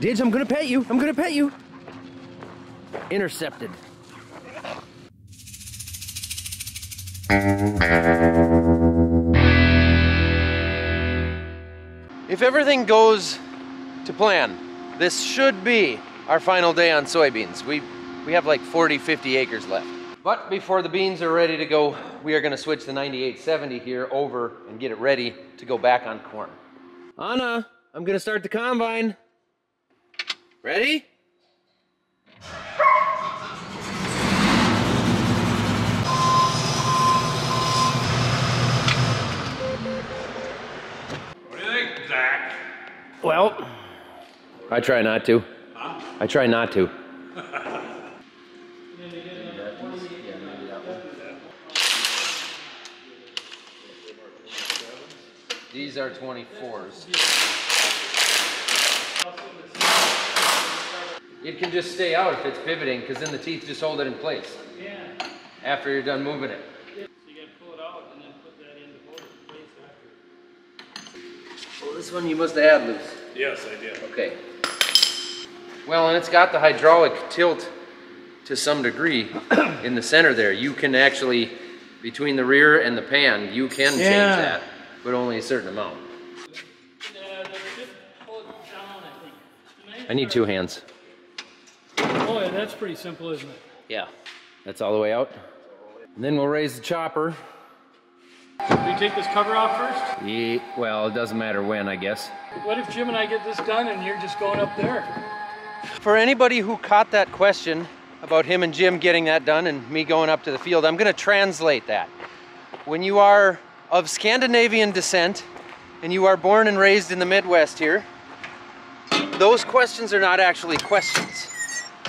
Didge, I'm gonna pet you. I'm gonna pet you. Intercepted. If everything goes to plan, this should be our final day on soybeans. We have like 40, 50 acres left. But before the beans are ready to go, we are gonna switch the 9870 here over and get it ready to go back on corn. Anna, I'm gonna start the combine. Ready? What do you think, Zach? Well, I try not to. Huh? I try not to. These are 24s. It can just stay out if it's pivoting, because then the teeth just hold it in place. Yeah. After you're done moving it. So you gotta pull it out and then put that into place after. Well, this one you must have had loose. Yes, I did. Okay. Well, and it's got the hydraulic tilt to some degree in the center there. You can actually, between the rear and the pan, you can change that, but only a certain amount. I need two hands. Oh yeah, that's pretty simple, isn't it? Yeah, that's all the way out. And then we'll raise the chopper. Do you take this cover off first? Yeah, well, it doesn't matter when, I guess. What if Jim and I get this done and you're just going up there? For anybody who caught that question about him and Jim getting that done and me going up to the field, I'm gonna translate that. When you are of Scandinavian descent and you are born and raised in the Midwest here, those questions are not actually questions.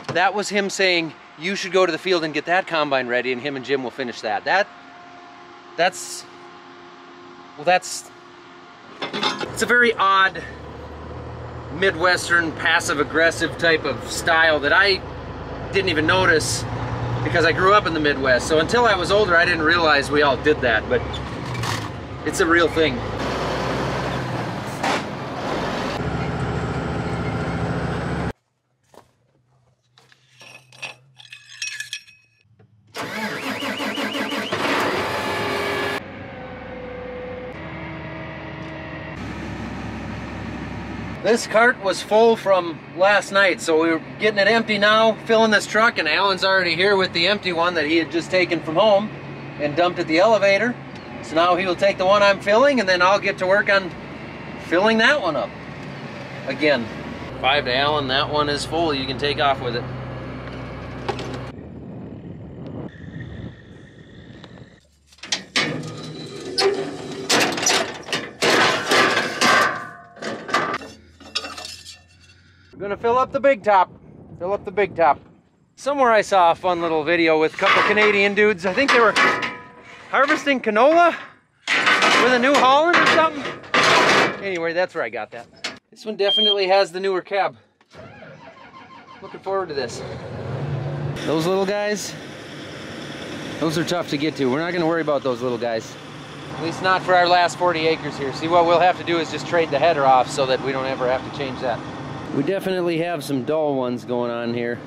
That was him saying, you should go to the field and get that combine ready, and him and Jim will finish that. It's a very odd Midwestern passive-aggressive type of style that I didn't even notice because I grew up in the Midwest. So until I was older, I didn't realize we all did that, but it's a real thing. This cart was full from last night, so we're getting it empty now, filling this truck, and Alan's already here with the empty one that he had just taken from home and dumped at the elevator. So now he will take the one I'm filling, and then I'll get to work on filling that one up. Again, 5 to Alan, that one is full, you can take off with it. We're gonna fill up the big top. Fill up the big top. Somewhere I saw a fun little video with a couple Canadian dudes. I think they were harvesting canola with a New Holland or something. Anyway, that's where I got that. This one definitely has the newer cab. Looking forward to this. Those little guys, those are tough to get to. We're not gonna worry about those little guys. At least not for our last 40 acres here. See, what we'll have to do is just trade the header off so that we don't ever have to change that. We definitely have some dull ones going on here,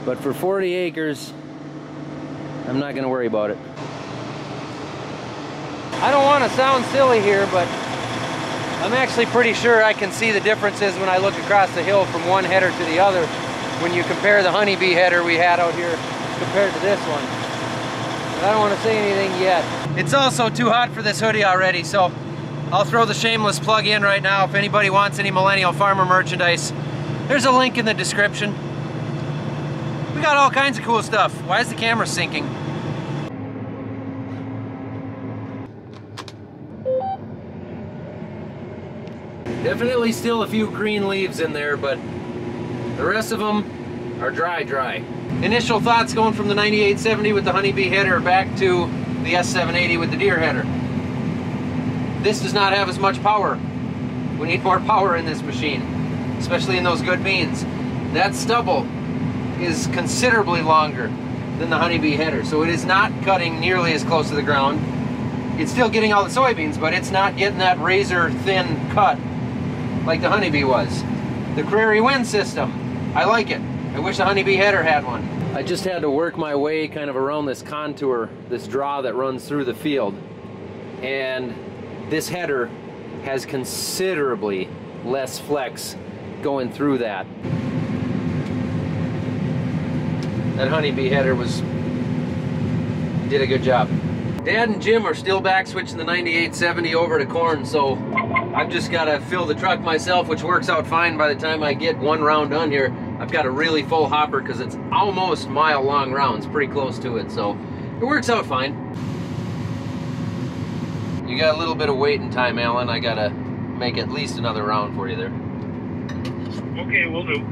but for 40 acres, I'm not gonna worry about it. I don't want to sound silly here, but I'm actually pretty sure I can see the differences when I look across the hill from one header to the other when you compare the honeybee header we had out here compared to this one. But I don't want to say anything yet. It's also too hot for this hoodie already, so I'll throw the shameless plug in right now. If anybody wants any Millennial Farmer merchandise, there's a link in the description. We got all kinds of cool stuff. Why is the camera sinking? Definitely still a few green leaves in there, but the rest of them are dry. Initial thoughts going from the 9870 with the honeybee header back to the S780 with the deer header. This does not have as much power. We need more power in this machine, especially in those good beans. That stubble is considerably longer than the honeybee header, so it is not cutting nearly as close to the ground. It's still getting all the soybeans, but it's not getting that razor thin cut like the honeybee was. the Prairie Wind system. I like it. I wish the honeybee header had one. I just had to work my way kind of around this contour, this draw that runs through the field. And this header has considerably less flex going through that. That honeybee header did a good job. Dad and Jim are still back switching the 9870 over to corn, so I've just got to fill the truck myself, which works out fine by the time I get one round done here. I've got a really full hopper because it's almost mile-long rounds, pretty close to it, so it works out fine. You got a little bit of waiting time, Alan. I got to make at least another round for you there. Okay, we'll do.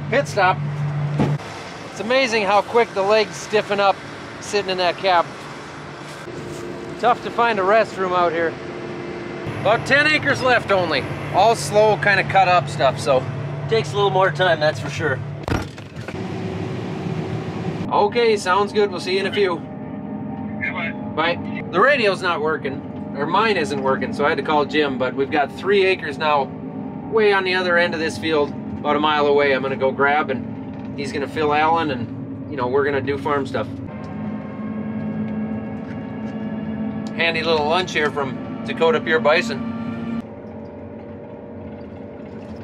Pit stop. It's amazing how quick the legs stiffen up sitting in that cab. Tough to find a restroom out here. About 10 acres left only. All slow, kind of cut up stuff, so takes a little more time, that's for sure. Okay, sounds good. We'll see you in a few. Goodbye. Bye. The radio's not working, or mine isn't working, so I had to call Jim, but we've got 3 acres now way on the other end of this field, about a mile away. I'm gonna go grab, and he's gonna fill Alan, and you know, we're gonna do farm stuff. Handy little lunch here from Dakota Pure Bison.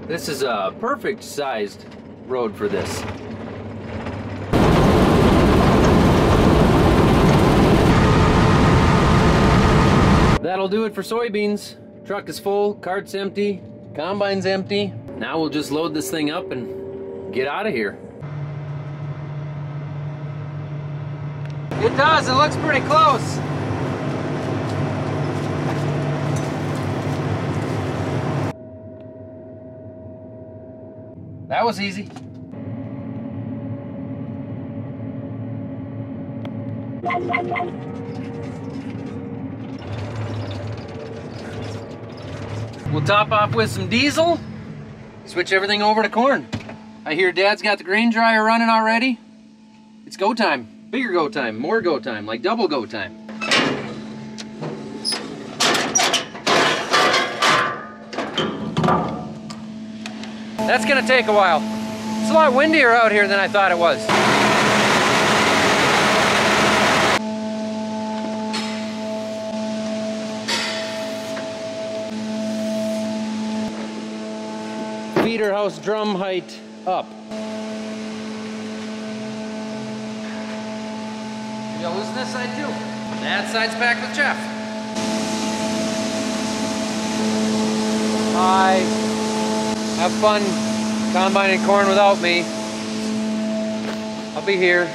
This is a perfect sized road for this. That'll do it for soybeans. Truck is full, cart's empty, combine's empty. Now we'll just load this thing up and get out of here. It does, it looks pretty close. That was easy. We'll top off with some diesel, switch everything over to corn. I hear Dad's got the grain dryer running already. It's go time, bigger go time, more go time, like double go time. That's gonna take a while. It's a lot windier out here than I thought it was. Feeder house drum height up. You'll loosen this side too. That side's packed with chaff. Hi. Have fun combining corn without me. I'll be here.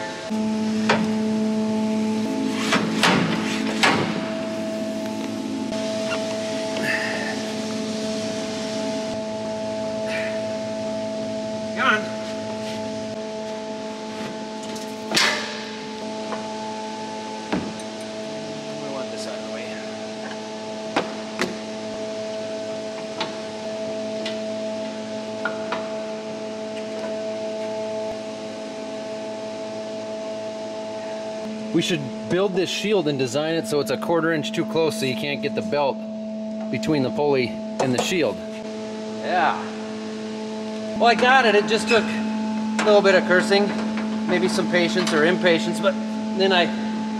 Come on. We want this out of the way. We should build this shield and design it so it's a 1/4 inch too close so you can't get the belt between the pulley and the shield. Yeah. Well, I got it. It just took a little bit of cursing, maybe some patience or impatience, but then I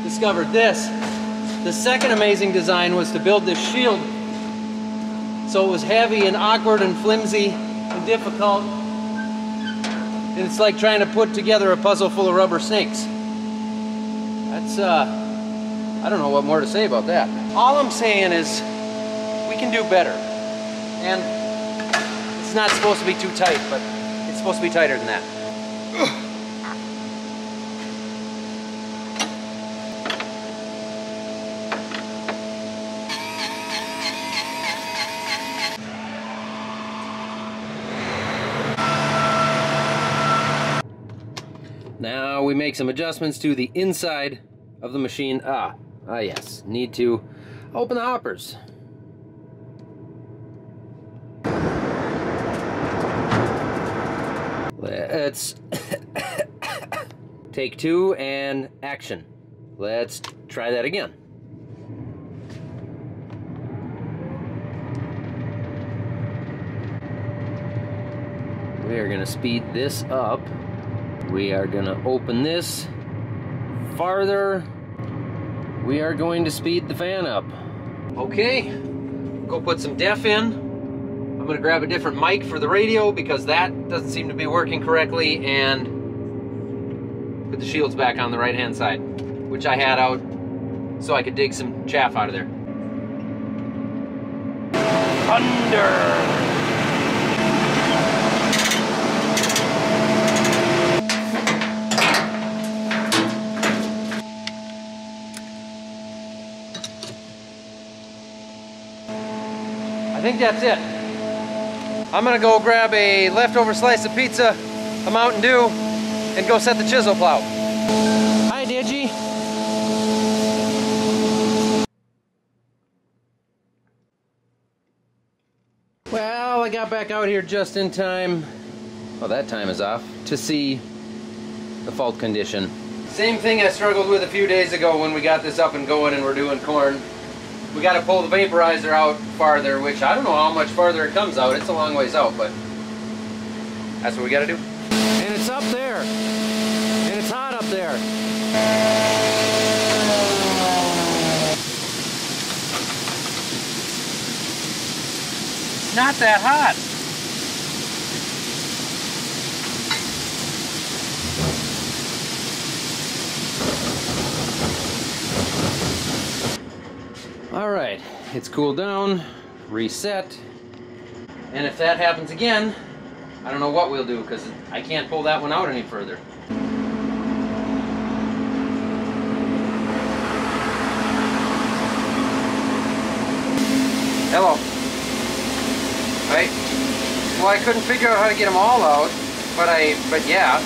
discovered this. The second amazing design was to build this shield so it was heavy and awkward and flimsy and difficult. And it's like trying to put together a puzzle full of rubber snakes. That's, I don't know what more to say about that. All I'm saying is we can do better. And it's not supposed to be too tight, but it's supposed to be tighter than that. Now we make some adjustments to the inside of the machine. Yes, need to open the hoppers. It's take two and action. Let's try that again. We are gonna speed this up. We are gonna open this farther. We are going to speed the fan up. Okay, go put some def in. I'm gonna grab a different mic for the radio because that doesn't seem to be working correctly, and put the shields back on the right-hand side, which I had out so I could dig some chaff out of there. Thunder! I think that's it. I'm gonna go grab a leftover slice of pizza, a Mountain Dew, and go set the chisel plow. Hi, Digi. Well, I got back out here just in time. Well, that time is off, to see the fault condition. Same thing I struggled with a few days ago when we got this up and going and we're doing corn. We got to pull the vaporizer out farther, which I don't know how much farther it comes out. It's a long ways out, but that's what we got to do. And it's up there. And it's hot up there. It's not that hot. All right, it's cooled down, reset, and if that happens again, I don't know what we'll do because I can't pull that one out any further. Hello. Right? Well, I couldn't figure out how to get them all out, but yeah.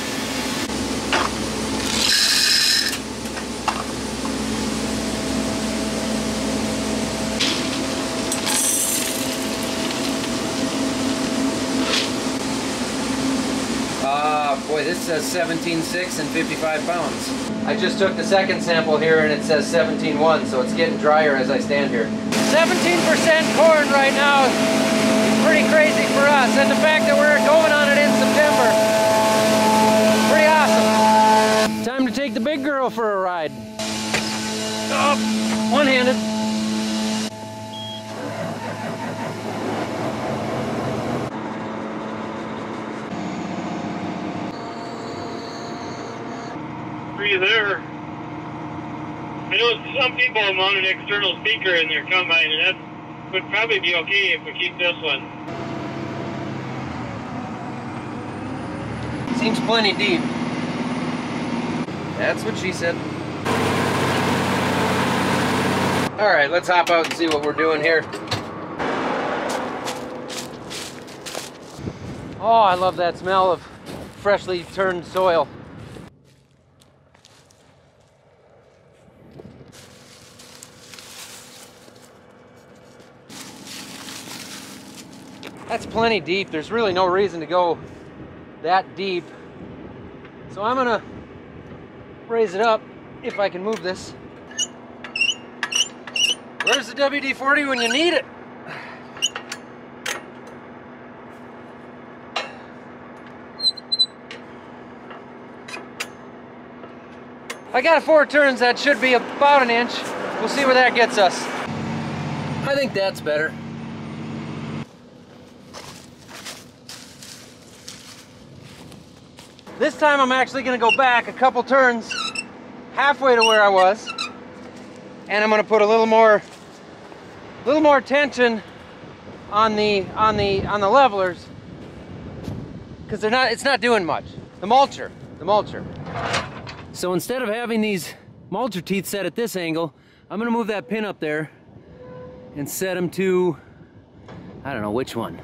Boy, this says 17.6 and 55 pounds. I just took the second sample here and it says 17.1, so it's getting drier as I stand here. 17% corn right now is pretty crazy for us, and the fact that we're going on it in September, pretty awesome. Time to take the big girl for a ride. Oh, one-handed. There. I know some people mount an external speaker in their combine, and that would probably be okay if we keep this one. Seems plenty deep. That's what she said. All right, let's hop out and see what we're doing here. Oh, I love that smell of freshly turned soil. That's plenty deep. There's really no reason to go that deep. So I'm gonna raise it up if I can move this. Where's the WD-40 when you need it? I got 4 turns. That should be about an inch. We'll see where that gets us. I think that's better. This time I'm actually going to go back a couple turns, halfway to where I was, and I'm going to put a little more tension on the levelers, because it's not doing much. The mulcher. So instead of having these mulcher teeth set at this angle, I'm going to move that pin up there and set them to, I don't know which one.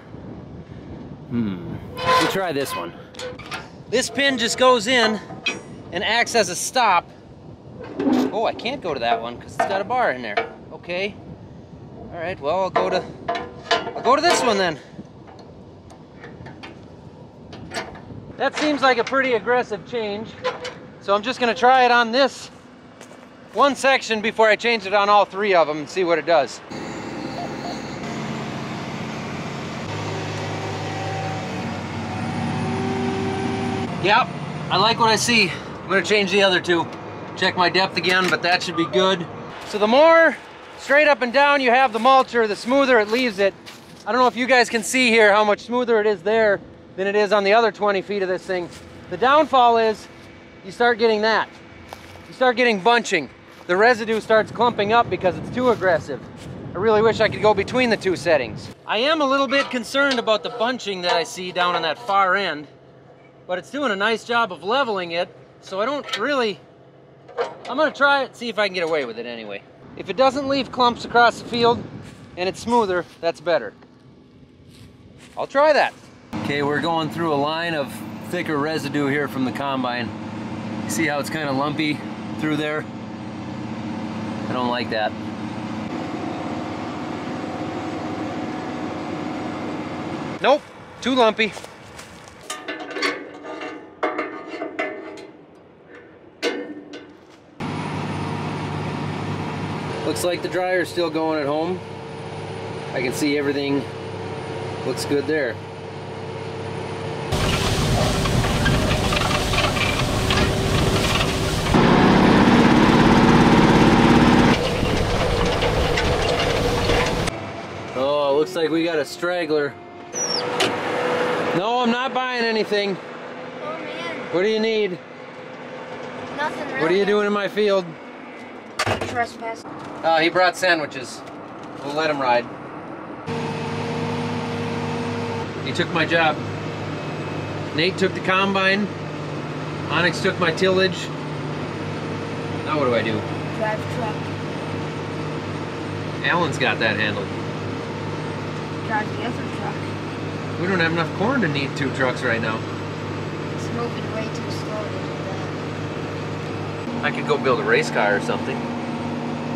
We'll try this one. This pin just goes in and acts as a stop. Oh, I can't go to that one because it's got a bar in there. Okay. All right, well, I'll go to this one then. That seems like a pretty aggressive change. So I'm just gonna try it on this one section before I change it on all 3 of them and see what it does. Yep, I like what I see. I'm gonna change the other 2. Check my depth again, but that should be good. So the more straight up and down you have the mulcher, the smoother it leaves it. I don't know if you guys can see here how much smoother it is there than it is on the other 20 feet of this thing. The downfall is you start getting that. You start getting bunching. The residue starts clumping up because it's too aggressive. I really wish I could go between the 2 settings. I am a little bit concerned about the bunching that I see down on that far end, but it's doing a nice job of leveling it, so I don't really... I'm gonna try it, see if I can get away with it anyway. If it doesn't leave clumps across the field and it's smoother, that's better. I'll try that. Okay, we're going through a line of thicker residue here from the combine. See how it's kind of lumpy through there? I don't like that. Nope, too lumpy. Looks like the dryer's still going at home. I can see everything looks good there. Oh, looks like we got a straggler. No, I'm not buying anything. Oh man. What do you need? Nothing really. What are you doing in my field? Trespass. Oh, he brought sandwiches. We'll let him ride. He took my job. Nate took the combine. Onyx took my tillage. Now what do I do? Drive truck. Alan's got that handled. Drive the other truck. We don't have enough corn to need 2 trucks right now. It's moving way too slow to do that. I could go build a race car or something.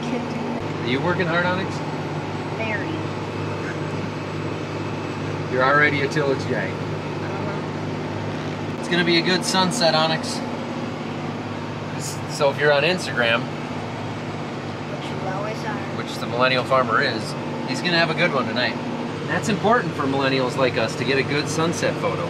Could do it. Are you working hard, Onyx? Very. You're already a tillage guy. It's gonna be a good sunset, Onyx. So if you're on Instagram, Which you always are. which the Millennial Farmer is, he's gonna have a good one tonight. That's important for millennials like us to get a good sunset photo.